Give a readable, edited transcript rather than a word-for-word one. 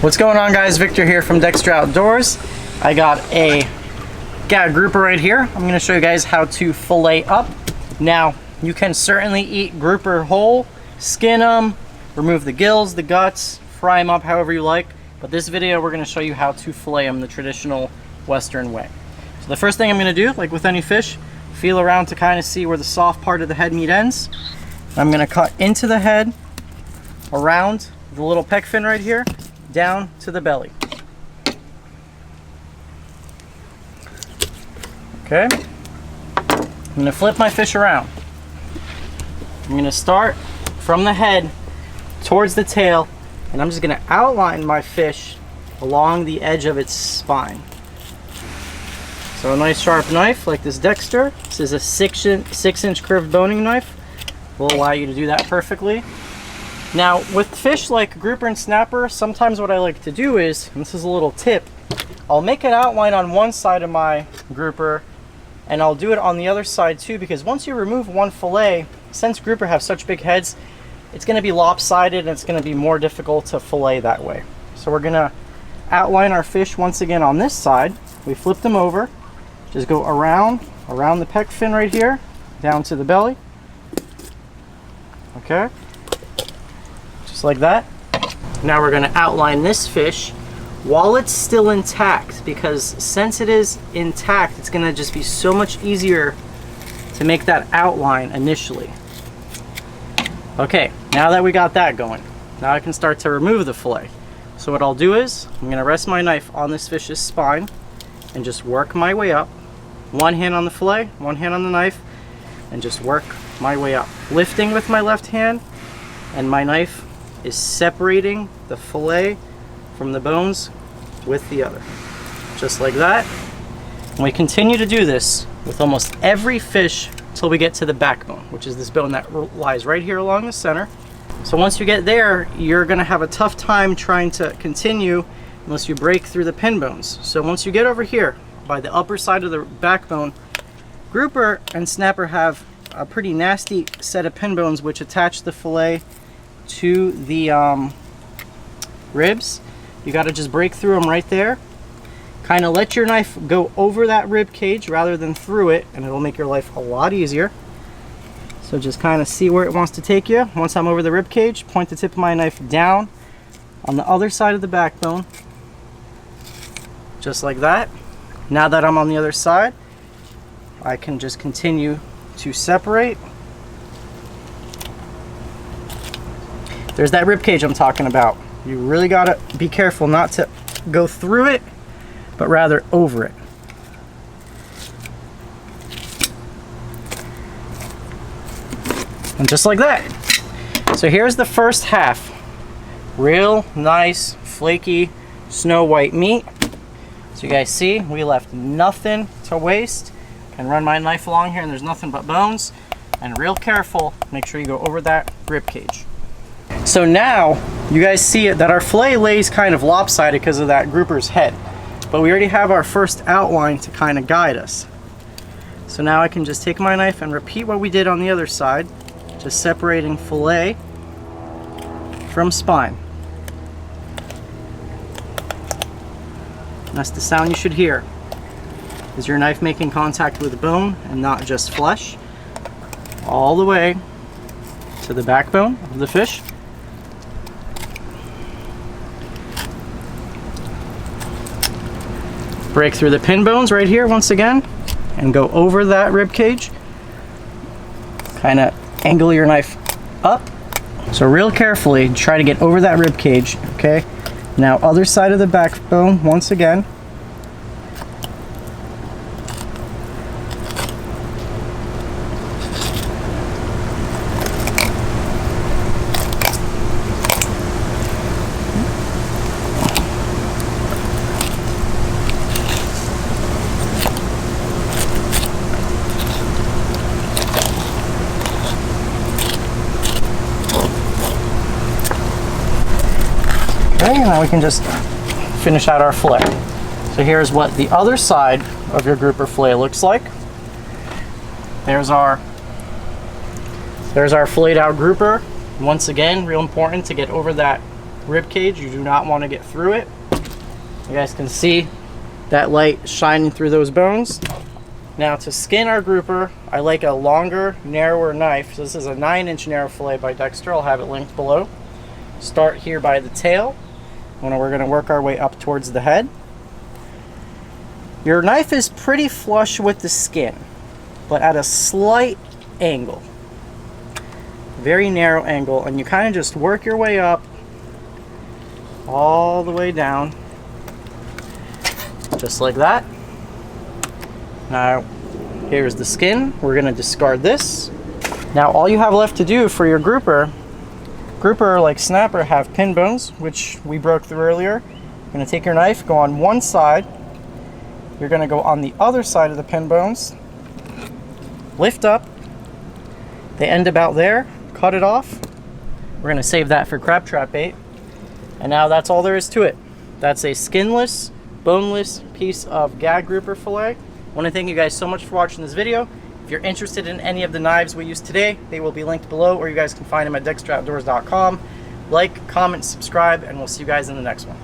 What's going on, guys? Victor here from Dexter Outdoors. I got a grouper right here. I'm going to show you guys how to fillet up. Now, you can certainly eat grouper whole, skin them, remove the gills, the guts, fry them up however you like. But this video, we're going to show you how to fillet them the traditional Western way. So the first thing I'm going to do, like with any fish, feel around to kind of see where the soft part of the head meat ends. I'm going to cut into the head, around the little pec fin right here, down to the belly. Okay, I'm going to flip my fish around. I'm going to start from the head towards the tail, and I'm just going to outline my fish along the edge of its spine. So a nice sharp knife like this Dexter. This is a 6-inch curved boning knife. Will allow you to do that perfectly. Now, with fish like grouper and snapper, sometimes what I like to do is, and this is a little tip, I'll make an outline on one side of my grouper, and I'll do it on the other side too, because once you remove one fillet, since grouper have such big heads, it's going to be lopsided and it's going to be more difficult to fillet that way. So we're going to outline our fish once again on this side. We flip them over, just go around the pec fin right here, down to the belly. Okay. Just like that. Now we're going to outline this fish while it's still intact, because since it is intact, it's going to just be so much easier to make that outline initially. Okay, now that we got that going, now I can start to remove the fillet. So what I'll do is, I'm going to rest my knife on this fish's spine and just work my way up. One hand on the fillet, one hand on the knife, and just work my way up. Lifting with my left hand, and my knife is separating the fillet from the bones with the other. Just like that. And we continue to do this with almost every fish until we get to the backbone, which is this bone that lies right here along the center. So once you get there, you're going to have a tough time trying to continue unless you break through the pin bones. So once you get over here by the upper side of the backbone, grouper and snapper have a pretty nasty set of pin bones which attach the fillet to the ribs. You got to just break through them right there. Kind of let your knife go over that rib cage rather than through it, and it'll make your life a lot easier. So just kind of see where it wants to take you. Once I'm over the rib cage, point the tip of my knife down on the other side of the backbone, just like that. Now that I'm on the other side, I can just continue to separate. There's that rib cage I'm talking about. You really gotta be careful not to go through it, but rather over it. And just like that. So here's the first half. Real nice, flaky, snow white meat. So you guys see, we left nothing to waste. I can run my knife along here and there's nothing but bones. And real careful, make sure you go over that rib cage. So now, you guys see it that our fillet lays kind of lopsided because of that grouper's head. But we already have our first outline to kind of guide us. So now I can just take my knife and repeat what we did on the other side, just separating fillet from spine. That's the sound you should hear. Is your knife making contact with the bone and not just flesh? All the way to the backbone of the fish. Break through the pin bones right here once again and go over that rib cage. Kind of angle your knife up. So real carefully try to get over that rib cage, okay? Now other side of the backbone once again. Okay, now we can just finish out our fillet. So here's what the other side of your grouper fillet looks like. There's our filleted out grouper. Once again, real important to get over that rib cage. You do not want to get through it. You guys can see that light shining through those bones. Now to skin our grouper, I like a longer, narrower knife. So this is a 9-inch narrow fillet by Dexter. I'll have it linked below. Start here by the tail, and we're going to work our way up towards the head. Your knife is pretty flush with the skin, but at a slight angle. Very narrow angle, and you kind of just work your way up all the way down, just like that. Now, here's the skin. We're going to discard this. Now, all you have left to do for your grouper like snapper have pin bones, which we broke through earlier. You're going to take your knife, go on one side. You're going to go on the other side of the pin bones, lift up. They end about there. Cut it off. We're going to save that for crab trap bait. And now that's all there is to it. That's a skinless, boneless piece of gag grouper fillet. I want to thank you guys so much for watching this video. If you're interested in any of the knives we used today, they will be linked below, or you guys can find them at dexteroutdoors.com. Like, comment, subscribe, and we'll see you guys in the next one.